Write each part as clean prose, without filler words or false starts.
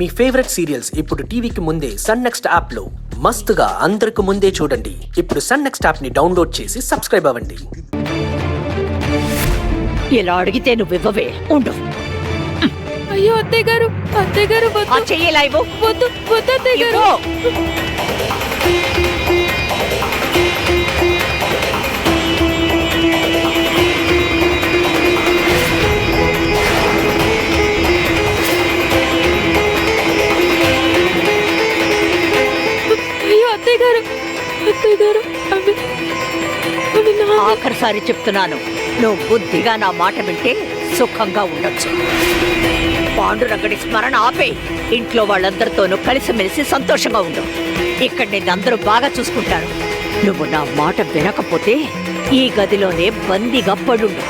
మీ favourite serials ఇప్పుడు టీవీకి ముందే సన్ నెక్స్ట్ యాప్ లో మస్తుగా అందరికి ముందే చూడండి. ఇప్పుడు సన్ నెక్స్ట్ యాప్ ని డౌన్లోడ్ చేసి సబ్స్క్రైబ్ అవ్వండి. ఇలా అడిగితే నువ్వు ఇవ్వవే ఉండు. అయ్యో అత్తయ్య గారు చెయ్యలేవు. వద్దు అత్తయ్య గారు. ఆఖరిసారి చెప్తున్నాను, నువ్వు బుద్ధిగా నా మాట వింటే సుఖంగా ఉండొచ్చు. పాండురంగడి స్మరణ ఆపే ఇంట్లో వాళ్ళందరితోనూ కలిసిమెలిసి సంతోషంగా ఉండు. ఇక్కడ నేను అందరూ బాగా చూసుకుంటారు. నువ్వు నా మాట వినకపోతే ఈ గదిలోనే బందీగా పడుండు.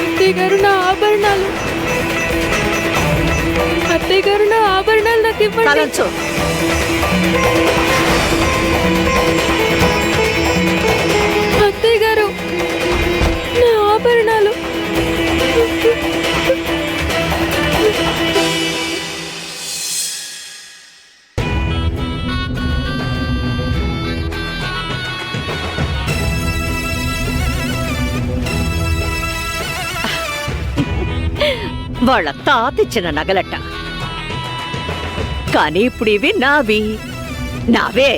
అత్తయ్య గారు నా ఆభరణాలు నాకు ఇవ్వండి. తలంచు. అత్తయ్య గారు నా ఆభరణాలు. వాళ్ళ తాతిచ్చిన నగలట, కానీ ఇప్పుడు ఇవి నావే.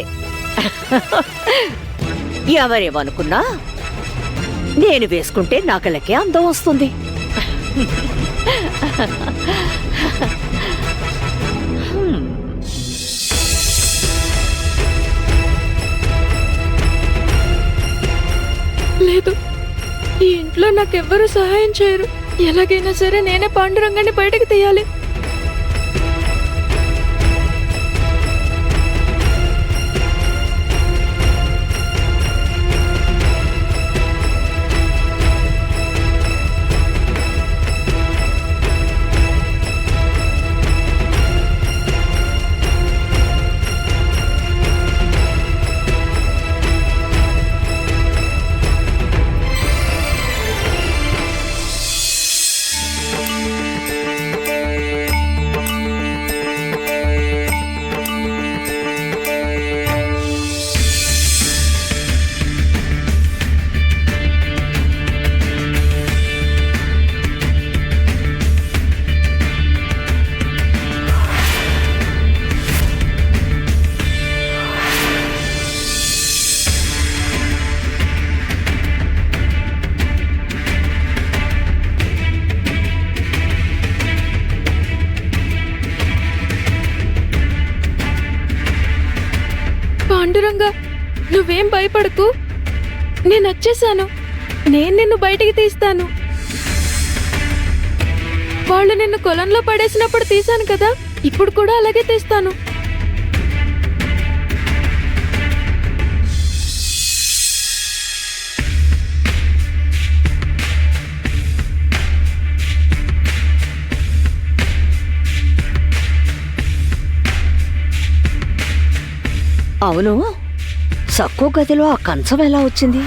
ఎవరేమనుకున్నా నేను వేసుకుంటే నగలకే అందం వస్తుంది. లేదు, ఈ ఇంట్లో నాకెవ్వరూ సహాయం చేయరు. ఎలాగైనా సరే నేనే పాండురంగాన్ని బయటకు తీయాలి. పాండురంగా, నువ్వేం భయపడకు. నేను వచ్చేసాను. నేను నిన్ను బయటికి తీస్తాను. వాళ్ళు నిన్ను కొలంలో పడేసినప్పుడు తీశాను కదా, ఇప్పుడు కూడా అలాగే తీస్తాను. అవును, సక్కు గదిలో ఆ కంచం ఎలా వచ్చింది?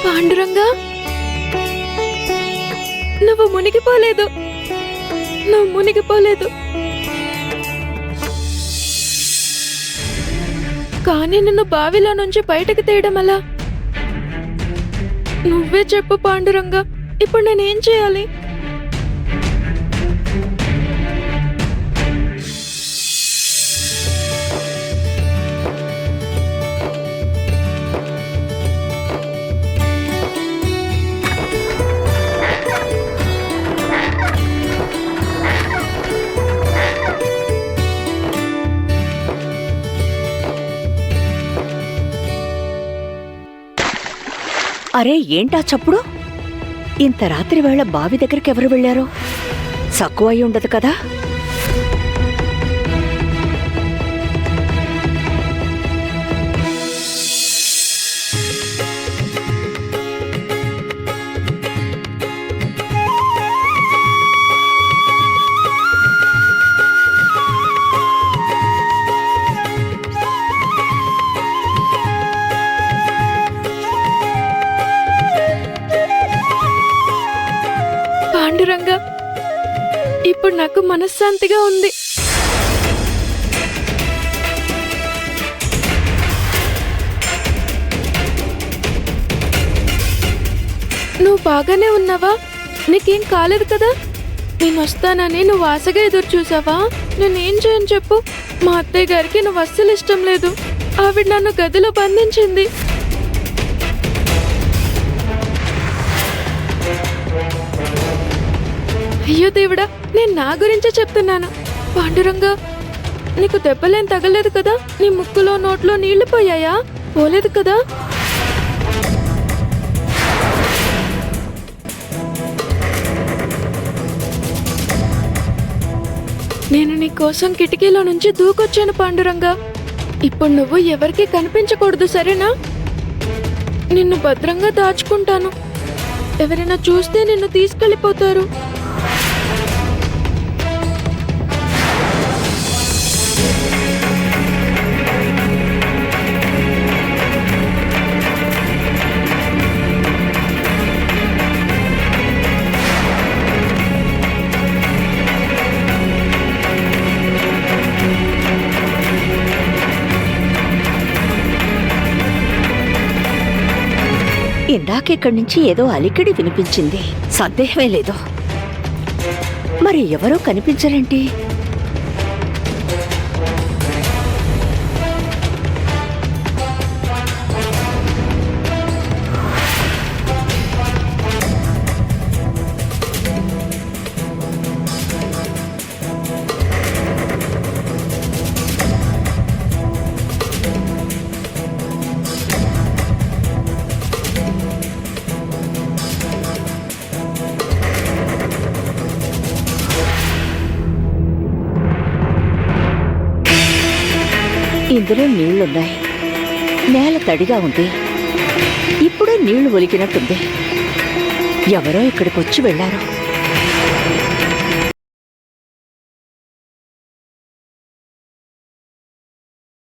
పాండురంగా, నువ్వు మునిగిపోలేదు. కానీ నిన్ను బావిలో నుంచి బయటకు తీయడం అలా. నువ్వే చెప్పు పాండురంగా, ఇప్పుడు నేనేం చేయాలి? అరే ఏంటా చప్పుడు? ఇంత రాత్రి వేళ బావి దగ్గరికి ఎవరు వెళ్ళారు? సక్కువ అయి ఉండదు కదా? పాండురంగా, ఇప్పుడు నాకు మనశ్శాంతిగా ఉంది. నువ్వు బాగానే ఉన్నావా? నీకేం కాలేదు కదా? నేను వస్తానని నువ్వు ఆశగా ఎదురు చూసావా? నేనేం చేయను చెప్పు? మా అత్తయ్య గారికి నువ్వు అస్సలు ఇష్టం లేదు. ఆవిడ నన్ను గదిలో బంధించింది. అయ్యో దేవుడా, నేను నా గురించే చెప్తున్నాను. పాండురంగా, నీకు దెబ్బలేం తగలేదు కదా? నీ ముక్కులో నోట్లో నీళ్లు పోయాయా? పోలేదు కదా? నేను నీ కోసం కిటికీలో నుంచి దూకొచ్చాను పాండురంగా. ఇప్పుడు నువ్వు ఎవరికీ కనిపించకూడదు, సరేనా? నిన్ను భద్రంగా దాచుకుంటాను. ఎవరైనా చూస్తే నిన్ను తీసుకెళ్ళిపోతారు. ఇందాకెక్కడి నుంచి ఏదో అలికిడి వినిపించింది. సందేహమే లేదు. మరి ఎవరో కనిపించరేంటి? ఇందులో నీళ్లున్నాయి. నేల తడిగా ఉంది. ఇప్పుడే నీళ్లు ఒలికినట్టుంది. ఎవరో ఇక్కడికొచ్చి వెళ్లారు.